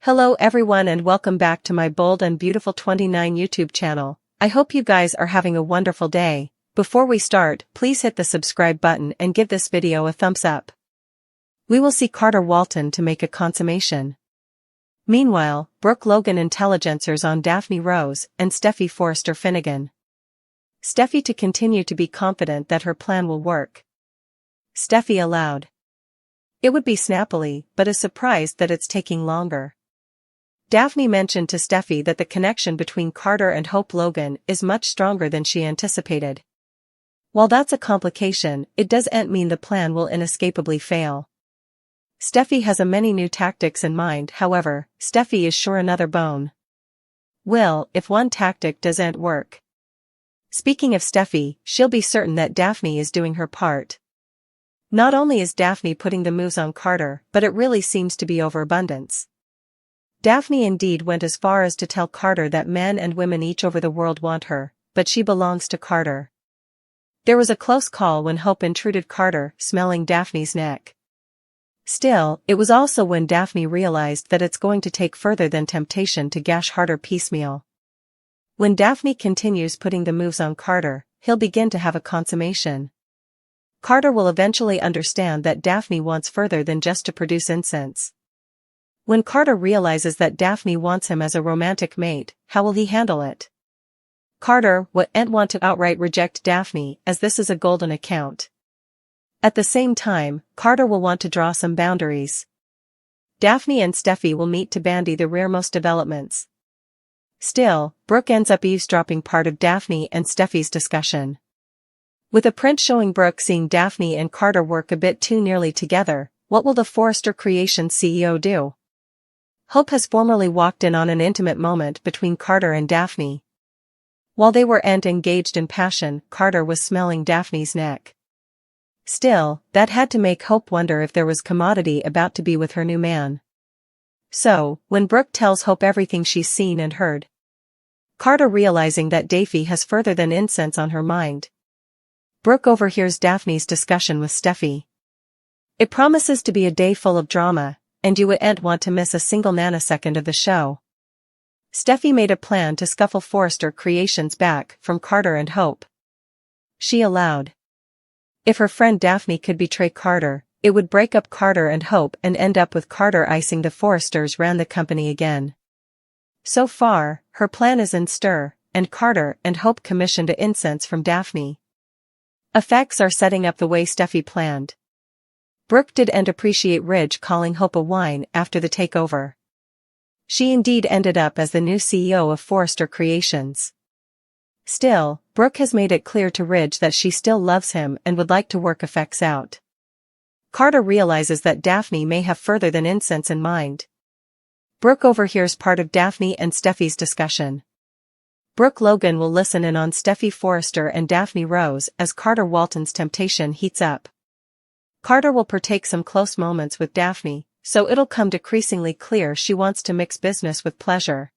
Hello everyone and welcome back to my Bold and Beautiful 29 YouTube channel. I hope you guys are having a wonderful day. Before we start, please hit the subscribe button and give this video a thumbs up. We will see Carter Walton to make a consummation. Meanwhile, Brook Logan intelligencers on Daphne Rose and Steffy Forrester Finnegan. Steffy to continue to be confident that her plan will work. Steffy aloud. It would be snappily, but is surprised that it's taking longer. Daphne mentioned to Steffy that the connection between Carter and Hope Logan is much stronger than she anticipated. While that's a complication, it doesn't mean the plan will inescapably fail. Steffy has many new tactics in mind, however, Steffy is sure another bone will if one tactic doesn't work. Speaking of Steffy, she'll be certain that Daphne is doing her part. Not only is Daphne putting the moves on Carter, but it really seems to be overabundance. Daphne indeed went as far as to tell Carter that men and women each over the world want her, but she belongs to Carter. There was a close call when Hope intruded Carter, smelling Daphne's neck. Still, it was also when Daphne realized that it's going to take further than temptation to gash harder piecemeal. When Daphne continues putting the moves on Carter, he'll begin to have a consummation. Carter will eventually understand that Daphne wants further than just to produce incense. When Carter realizes that Daphne wants him as a romantic mate, how will he handle it? Carter wouldn't want to outright reject Daphne, as this is a golden account. At the same time, Carter will want to draw some boundaries. Daphne and Steffy will meet to bandy the rearmost developments. Still, Brook ends up eavesdropping part of Daphne and Steffy's discussion. With a print showing Brook seeing Daphne and Carter work a bit too nearly together, what will the Forrester Creations CEO do? Hope has formerly walked in on an intimate moment between Carter and Daphne. While they were engaged in passion, Carter was smelling Daphne's neck. Still, that had to make Hope wonder if there was commodity about to be with her new man. So, when Brook tells Hope everything she's seen and heard, Carter realizing that Daphne has further than incense on her mind, Brook overhears Daphne's discussion with Steffy. It promises to be a day full of drama, and you wouldn't want to miss a single nanosecond of the show. Steffy made a plan to scuffle Forrester Creations back from Carter and Hope. She allowed. If her friend Daphne could betray Carter, it would break up Carter and Hope and end up with Carter icing the Forresters ran the company again. So far, her plan is in stir, and Carter and Hope commissioned a incense from Daphne. Effects are setting up the way Steffy planned. Brook didn't appreciate Ridge calling Hope a whine after the takeover. She indeed ended up as the new CEO of Forrester Creations. Still, Brook has made it clear to Ridge that she still loves him and would like to work effects out. Carter realizes that Daphne may have further than incense in mind. Brook overhears part of Daphne and Steffy's discussion. Brook Logan will listen in on Steffy Forrester and Daphne Rose as Carter Walton's temptation heats up. Carter will partake some close moments with Daphne, so it'll come decreasingly clear she wants to mix business with pleasure.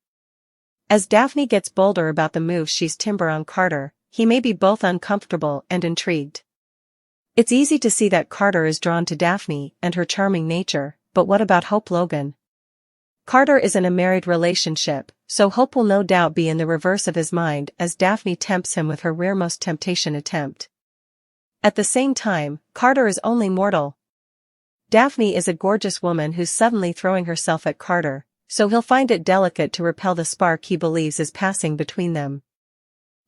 As Daphne gets bolder about the moves she's timber on Carter, he may be both uncomfortable and intrigued. It's easy to see that Carter is drawn to Daphne and her charming nature, but what about Hope Logan? Carter is in a married relationship, so Hope will no doubt be in the reverse of his mind as Daphne tempts him with her rearmost temptation attempt. At the same time, Carter is only mortal. Daphne is a gorgeous woman who's suddenly throwing herself at Carter, so he'll find it delicate to repel the spark he believes is passing between them.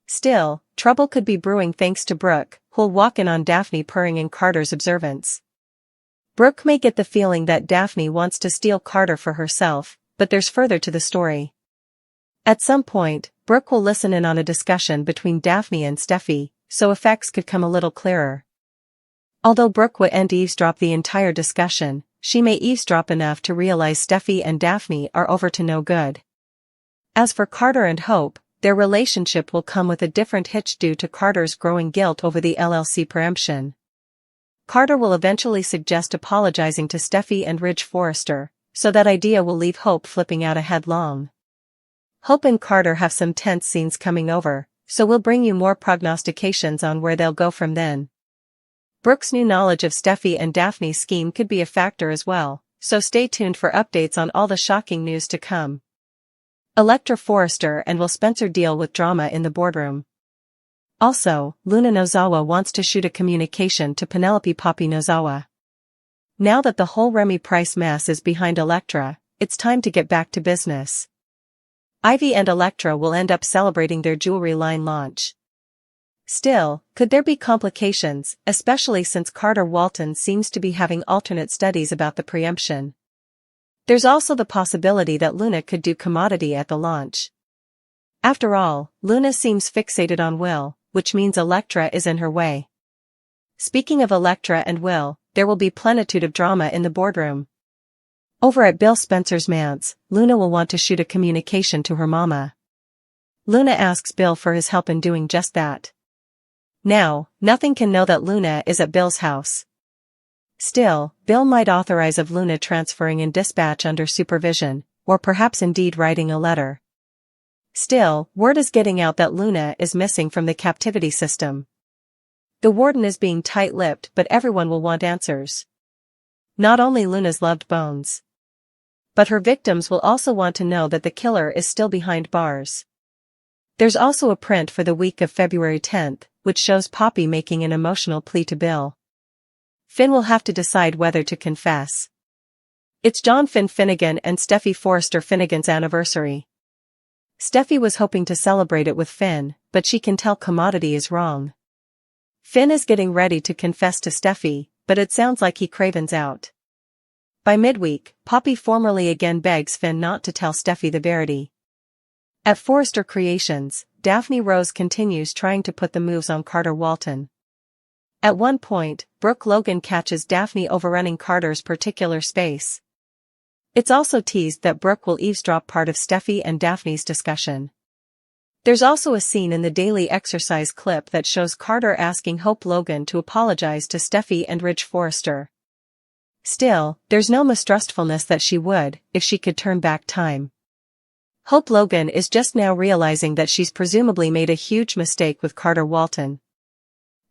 Still, trouble could be brewing thanks to Brook, who'll walk in on Daphne purring in Carter's observance. Brook may get the feeling that Daphne wants to steal Carter for herself, but there's further to the story. At some point, Brook will listen in on a discussion between Daphne and Steffy, so effects could come a little clearer. Although Brook wouldn't eavesdrop the entire discussion, she may eavesdrop enough to realize Steffy and Daphne are over to no good. As for Carter and Hope, their relationship will come with a different hitch due to Carter's growing guilt over the LLC preemption. Carter will eventually suggest apologizing to Steffy and Ridge Forrester, so that idea will leave Hope flipping out headlong. Hope and Carter have some tense scenes coming over, so we'll bring you more prognostications on where they'll go from then. Brook's new knowledge of Steffy and Daphne's scheme could be a factor as well, so stay tuned for updates on all the shocking news to come. Electra Forrester and Will Spencer deal with drama in the boardroom. Also, Luna Nozawa wants to shoot a communication to Penelope Poppy Nozawa. Now that the whole Remy Price mess is behind Electra, it's time to get back to business. Ivy and Electra will end up celebrating their jewelry line launch. Still, could there be complications, especially since Carter Walton seems to be having alternate studies about the preemption? There's also the possibility that Luna could do commodity at the launch. After all, Luna seems fixated on Will, which means Electra is in her way. Speaking of Electra and Will, there will be plenitude of drama in the boardroom. Over at Bill Spencer's manse, Luna will want to shoot a communication to her mama. Luna asks Bill for his help in doing just that. Now, nothing can know that Luna is at Bill's house. Still, Bill might authorize of Luna transferring in dispatch under supervision, or perhaps indeed writing a letter. Still, word is getting out that Luna is missing from the captivity system. The warden is being tight-lipped, but everyone will want answers. Not only Luna's loved bones, but her victims will also want to know that the killer is still behind bars. There's also a print for the week of February 10th, which shows Poppy making an emotional plea to Bill. Finn will have to decide whether to confess. It's John Finn Finnegan and Steffy Forrester Finnegan's anniversary. Steffy was hoping to celebrate it with Finn, but she can tell commodity is wrong. Finn is getting ready to confess to Steffy, but it sounds like he cravens out. By midweek, Poppy formally again begs Finn not to tell Steffy the verity. At Forrester Creations, Daphne Rose continues trying to put the moves on Carter Walton. At one point, Brook Logan catches Daphne overrunning Carter's particular space. It's also teased that Brook will eavesdrop part of Steffy and Daphne's discussion. There's also a scene in the daily exercise clip that shows Carter asking Hope Logan to apologize to Steffy and Ridge Forrester. Still, there's no mistrustfulness that she would, if she could turn back time. Hope Logan is just now realizing that she's presumably made a huge mistake with Carter Walton.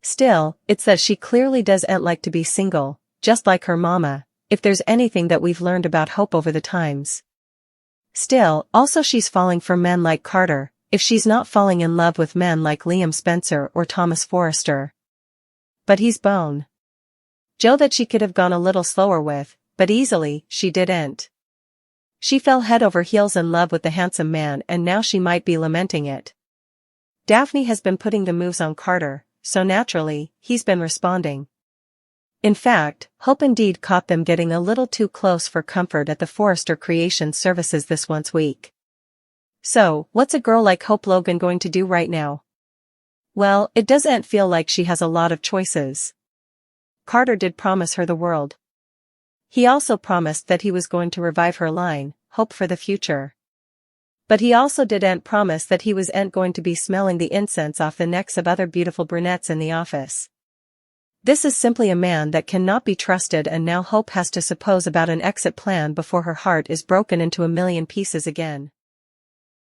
Still, it's that she clearly doesn't like to be single, just like her mama, if there's anything that we've learned about Hope over the times. Still, also she's falling for men like Carter, if she's not falling in love with men like Liam Spencer or Thomas Forrester. But he's bone. Joe that she could have gone a little slower with, but easily, she didn't. She fell head over heels in love with the handsome man and now she might be lamenting it. Daphne has been putting the moves on Carter, so naturally, he's been responding. In fact, Hope indeed caught them getting a little too close for comfort at the Forrester Creations services this once week. So, what's a girl like Hope Logan going to do right now? Well, it doesn't feel like she has a lot of choices. Carter did promise her the world. He also promised that he was going to revive her line, Hope for the Future. But he also didn't promise that he wasn't going to be smelling the incense off the necks of other beautiful brunettes in the office. This is simply a man that cannot be trusted, and now Hope has to suppose about an exit plan before her heart is broken into a million pieces again.